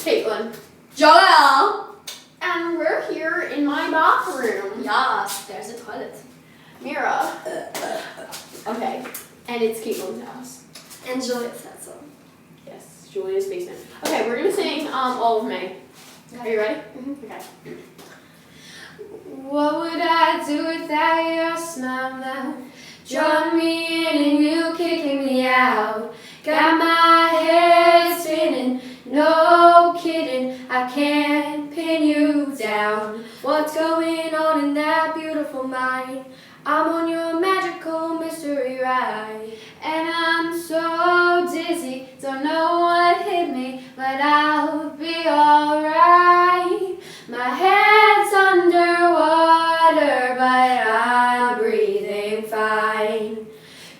Caitlin. Joel. And we're here in my bathroom. Yes, there's a toilet. Mira. Okay. And it's Caitlin's house. And Juliet said so. Yes, Julia's basement. Okay, we're gonna sing All of May. Are you ready? Mm-hmm. Okay. What would I do without your smile now? Drawing me in and you kicking me out. Got my head spinning, no kidding, I can't pin you down. What's going on in that beautiful mind? I'm on your magical mystery ride. And I'm so dizzy, don't know what hit me, but I'll be alright. My head's underwater, but I'm breathing fine.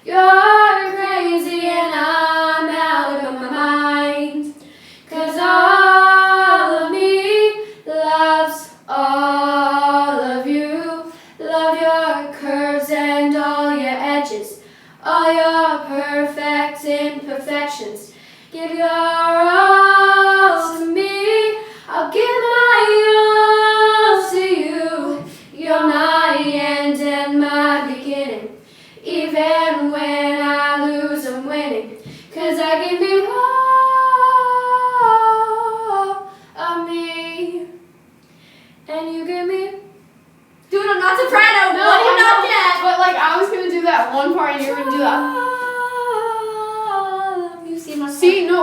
You're crazy and I'm out of my mind, 'cause all of me loves all of you. Love your curves and all your edges, all your perfect imperfections. Give your all to me, I'll give my all to you. You're my end and my beginning. Even when I lose, I'm winning, 'cause I give you all of me, and you give me. Do it, I'm not soprano. No, what do you I'm not not. get? But like I was gonna do that one part, and you were gonna do that. You see my See, no.